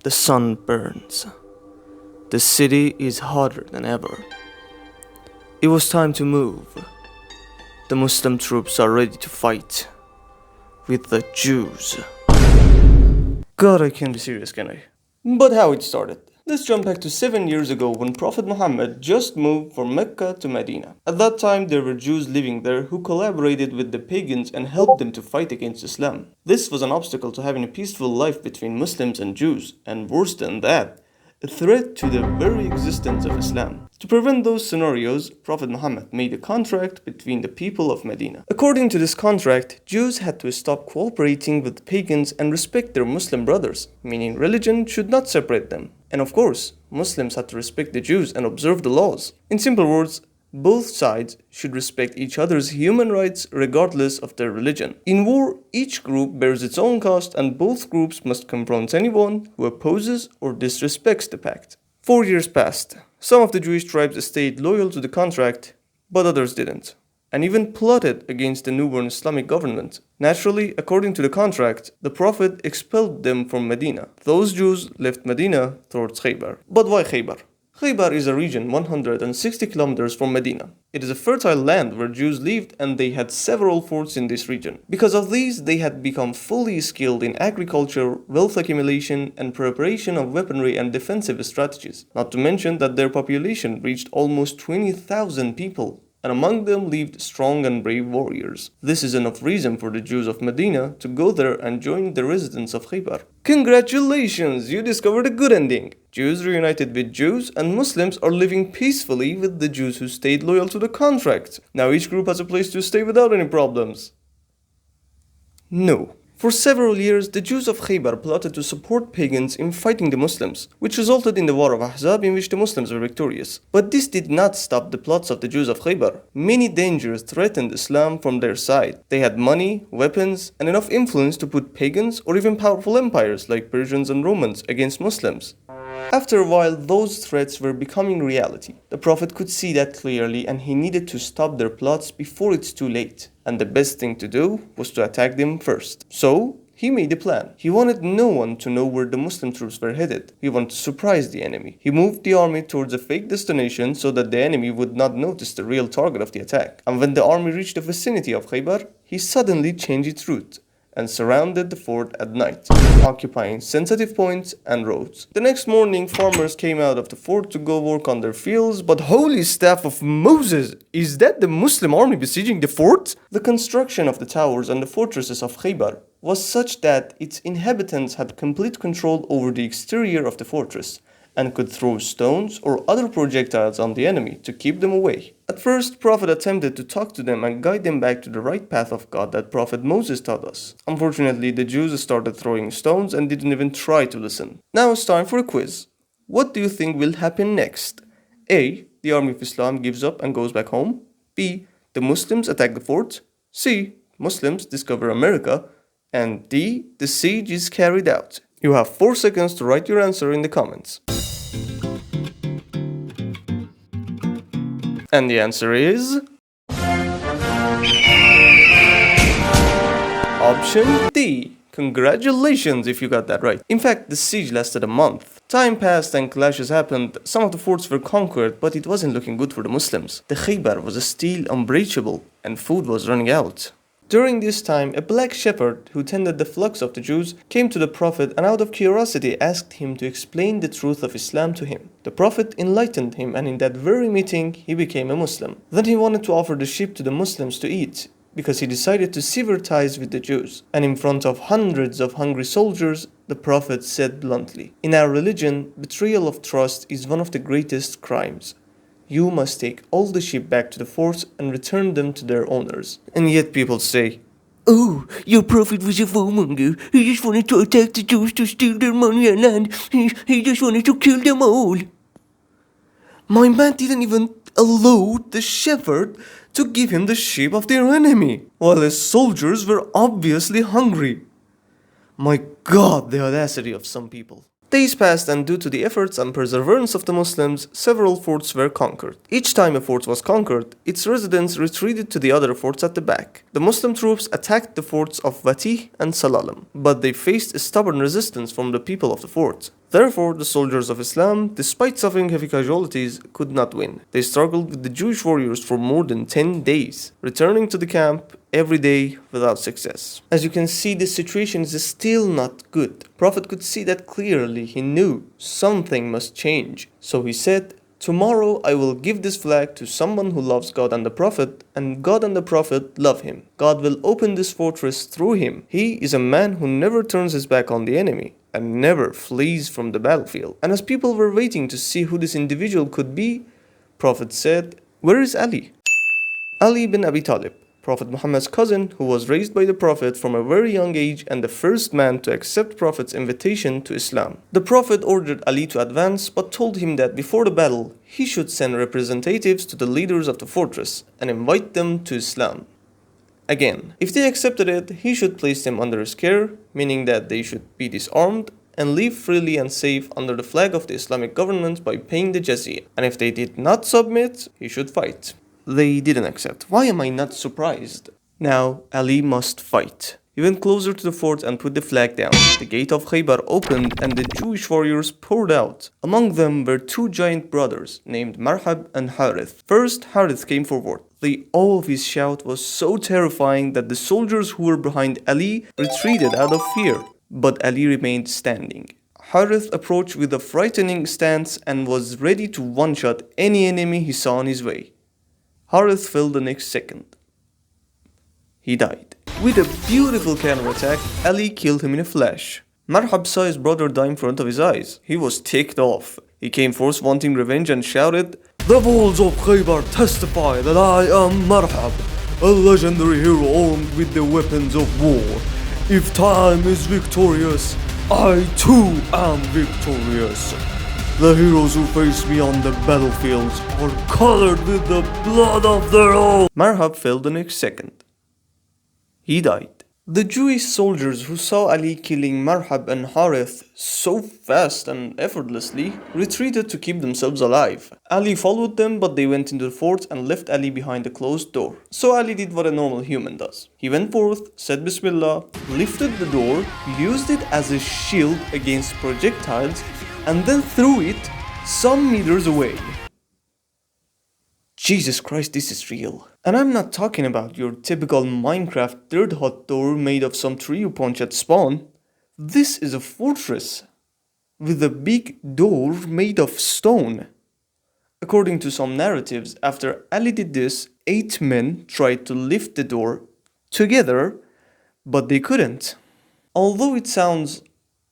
The sun burns. The city is hotter than ever. It was time to move. The Muslim troops are ready to fight with the Jews. God, I can't be serious, can I? But how it started. Let's jump back to 7 years ago when Prophet Muhammad just moved from Mecca to Medina. At that time, there were Jews living there who collaborated with the pagans and helped them to fight against Islam. This was an obstacle to having a peaceful life between Muslims and Jews, and worse than that, a threat to the very existence of Islam. To prevent those scenarios, Prophet Muhammad made a contract between the people of Medina. According to this contract, Jews had to stop cooperating with pagans and respect their Muslim brothers, meaning religion should not separate them. And of course, Muslims had to respect the Jews and observe the laws. In simple words, both sides should respect each other's human rights regardless of their religion. In war, each group bears its own cost and both groups must confront anyone who opposes or disrespects the pact. 4 years passed. Some of the Jewish tribes stayed loyal to the contract, but others didn't, and even plotted against the newborn Islamic government. Naturally, according to the contract, the Prophet expelled them from Medina. Those Jews left Medina towards Khaybar. But why Khaybar? Khaybar is a region 160 kilometers from Medina. It is a fertile land where Jews lived and they had several forts in this region. Because of these, they had become fully skilled in agriculture, wealth accumulation, and preparation of weaponry and defensive strategies. Not to mention that their population reached almost 20,000 people, and among them lived strong and brave warriors. This is enough reason for the Jews of Medina to go there and join the residents of Khaybar. Congratulations, you discovered a good ending! Jews reunited with Jews and Muslims are living peacefully with the Jews who stayed loyal to the contract. Now each group has a place to stay without any problems. No. For several years, the Jews of Khaybar plotted to support pagans in fighting the Muslims, which resulted in the War of Ahzab in which the Muslims were victorious. But this did not stop the plots of the Jews of Khaybar. Many dangers threatened Islam from their side. They had money, weapons, and enough influence to put pagans or even powerful empires like Persians and Romans against Muslims. After a while, those threats were becoming reality. The Prophet could see that clearly and he needed to stop their plots before it's too late. And the best thing to do was to attack them first. So, he made a plan. He wanted no one to know where the Muslim troops were headed. He wanted to surprise the enemy. He moved the army towards a fake destination so that the enemy would not notice the real target of the attack. And when the army reached the vicinity of Khaybar, he suddenly changed its route and surrounded the fort at night, occupying sensitive points and roads. The next morning, farmers came out of the fort to go work on their fields, but holy staff of Moses, is that the Muslim army besieging the fort? The construction of the towers and the fortresses of Khaybar was such that its inhabitants had complete control over the exterior of the fortress, and could throw stones or other projectiles on the enemy to keep them away. At first, Prophet attempted to talk to them and guide them back to the right path of God that Prophet Moses taught us. Unfortunately, the Jews started throwing stones and didn't even try to listen. Now it's time for a quiz. What do you think will happen next? A. The army of Islam gives up and goes back home. B. The Muslims attack the fort. C. Muslims discover America. And D. The siege is carried out. You have 4 seconds to write your answer in the comments. And the answer is... Option D. Congratulations if you got that right. In fact, the siege lasted a month. Time passed and clashes happened. Some of the forts were conquered, but it wasn't looking good for the Muslims. The Khaybar was still unbreachable, and food was running out. During this time, a black shepherd who tended the flocks of the Jews came to the Prophet and out of curiosity asked him to explain the truth of Islam to him. The Prophet enlightened him and in that very meeting he became a Muslim. Then he wanted to offer the sheep to the Muslims to eat because he decided to sever ties with the Jews. And in front of hundreds of hungry soldiers, the Prophet said bluntly, "In our religion, betrayal of trust is one of the greatest crimes. You must take all the sheep back to the fort and return them to their owners." And yet people say, "Oh, your prophet was a warmonger. He just wanted to attack the Jews to steal their money and land. He just wanted to kill them all." My man didn't even allow the shepherd to give him the sheep of their enemy, while his soldiers were obviously hungry. My God, the audacity of some people. Days passed and due to the efforts and perseverance of the Muslims, several forts were conquered. Each time a fort was conquered, its residents retreated to the other forts at the back. The Muslim troops attacked the forts of Vatih and Salalam, but they faced a stubborn resistance from the people of the fort. Therefore, the soldiers of Islam, despite suffering heavy casualties, could not win. They struggled with the Jewish warriors for more than 10 days, returning to the camp every day without success. As you can see, this situation is still not good. Prophet could see that clearly. He knew something must change. So he said, "Tomorrow I will give this flag to someone who loves God and the Prophet, and God and the Prophet love him. God will open this fortress through him. He is a man who never turns his back on the enemy and never flees from the battlefield." And as people were waiting to see who this individual could be, Prophet said, "Where is Ali?" Ali bin Abi Talib, Prophet Muhammad's cousin, who was raised by the Prophet from a very young age and the first man to accept Prophet's invitation to Islam. The Prophet ordered Ali to advance, but told him that before the battle, he should send representatives to the leaders of the fortress and invite them to Islam. Again, if they accepted it, he should place them under his care, meaning that they should be disarmed and live freely and safe under the flag of the Islamic government by paying the jizya. And if they did not submit, he should fight. They didn't accept. Why am I not surprised? Now, Ali must fight. He went closer to the fort and put the flag down. The gate of Khaybar opened and the Jewish warriors poured out. Among them were two giant brothers named Marhab and Harith. First, Harith came forward. The awe of his shout was so terrifying that the soldiers who were behind Ali retreated out of fear. But Ali remained standing. Harith approached with a frightening stance and was ready to one-shot any enemy he saw on his way. Harith fell the next second. He died. With a beautiful counterattack, Ali killed him in a flash. Marhab saw his brother die in front of his eyes. He was ticked off. He came forth wanting revenge and shouted, "The walls of Khaybar testify that I am Marhab, a legendary hero armed with the weapons of war. If time is victorious, I too am victorious. The heroes who face me on the battlefields are colored with the blood of their own." Marhab fell the next second. He died. The Jewish soldiers who saw Ali killing Marhab and Harith so fast and effortlessly retreated to keep themselves alive. Ali followed them, but they went into the fort and left Ali behind a closed door. So Ali did what a normal human does. He went forth, said Bismillah, lifted the door, used it as a shield against projectiles, and then threw it some meters away. Jesus Christ, this is real. And I'm not talking about your typical Minecraft third hut door made of some tree you punch at spawn. This is a fortress with a big door made of stone. According to some narratives, after Ali did this, 8 men tried to lift the door together, but they couldn't. Although it sounds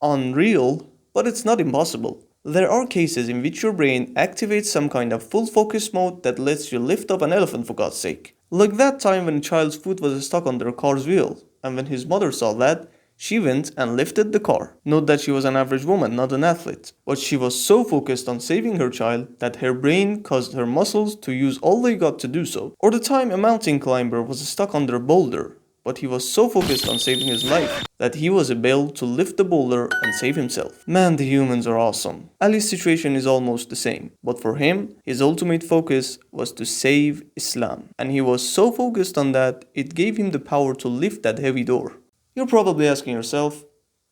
unreal, but it's not impossible. There are cases in which your brain activates some kind of full focus mode that lets you lift up an elephant for God's sake. Like that time when a child's foot was stuck under a car's wheel, and when his mother saw that, she went and lifted the car. Note that she was an average woman, not an athlete, but she was so focused on saving her child that her brain caused her muscles to use all they got to do so. Or the time a mountain climber was stuck under a boulder, but he was so focused on saving his life that he was able to lift the boulder and save himself. Man, the humans are awesome. Ali's situation is almost the same, but for him, his ultimate focus was to save Islam. And he was so focused on that, it gave him the power to lift that heavy door. You're probably asking yourself,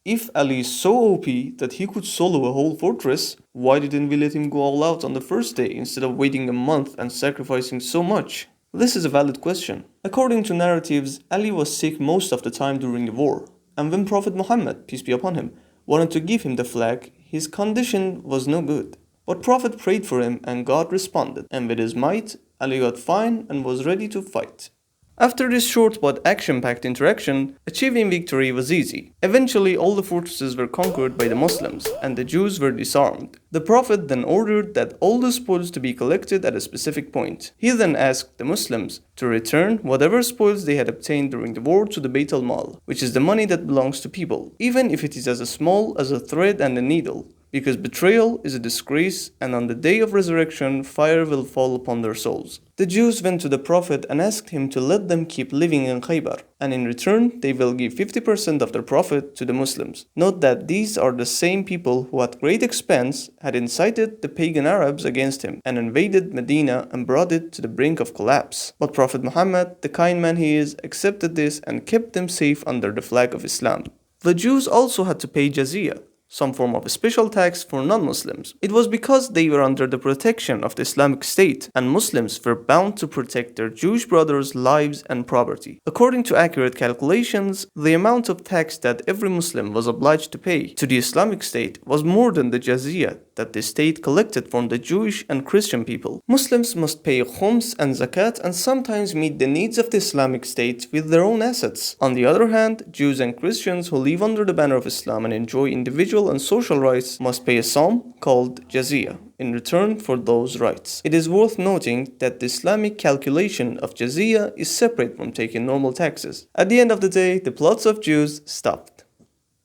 if Ali is so OP that he could solo a whole fortress, why didn't we let him go all out on the first day instead of waiting a month and sacrificing so much? This is a valid question. According to narratives, Ali was sick most of the time during the war, and when Prophet Muhammad, peace be upon him, wanted to give him the flag, his condition was no good. But Prophet prayed for him and God responded, and with his might, Ali got fine and was ready to fight. After this short but action-packed interaction, achieving victory was easy. Eventually, all the fortresses were conquered by the Muslims, and the Jews were disarmed. The Prophet then ordered that all the spoils to be collected at a specific point. He then asked the Muslims to return whatever spoils they had obtained during the war to the Bayt al-Mal, which is the money that belongs to people, even if it is as small as a thread and a needle. Because betrayal is a disgrace, and on the day of resurrection, fire will fall upon their souls. The Jews went to the Prophet and asked him to let them keep living in Khaybar, and in return, they will give 50% of their profit to the Muslims. Note that these are the same people who at great expense had incited the pagan Arabs against him and invaded Medina and brought it to the brink of collapse. But Prophet Muhammad, the kind man he is, accepted this and kept them safe under the flag of Islam. The Jews also had to pay jizya. some form of a special tax for non-Muslims. It was because they were under the protection of the Islamic State, and Muslims were bound to protect their Jewish brothers' lives and property. According to accurate calculations, the amount of tax that every Muslim was obliged to pay to the Islamic State was more than the jizya that the state collected from the Jewish and Christian people. Muslims must pay khums and zakat and sometimes meet the needs of the Islamic State with their own assets. On the other hand, Jews and Christians who live under the banner of Islam and enjoy individual and social rights must pay a sum called jizya in return for those rights. It is worth noting that the Islamic calculation of jizya is separate from taking normal taxes. At the end of the day, the plots of Jews stopped.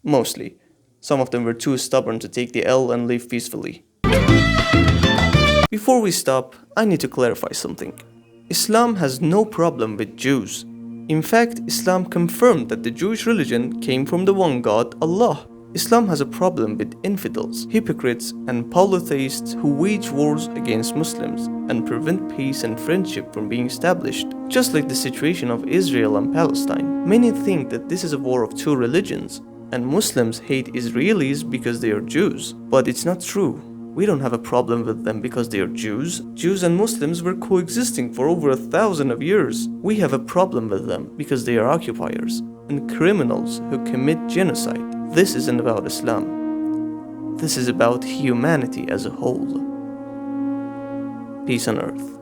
Mostly. Some of them were too stubborn to take the L and live peacefully. Before we stop, I need to clarify something. Islam has no problem with Jews. In fact, Islam confirmed that the Jewish religion came from the one God, Allah. Islam has a problem with infidels, hypocrites, and polytheists who wage wars against Muslims and prevent peace and friendship from being established. Just like the situation of Israel and Palestine, many think that this is a war of two religions, and Muslims hate Israelis because they are Jews. But it's not true. We don't have a problem with them because they are Jews. Jews and Muslims were coexisting for over 1,000 years. We have a problem with them because they are occupiers and criminals who commit genocide. This isn't about Islam. This is about humanity as a whole. Peace on earth.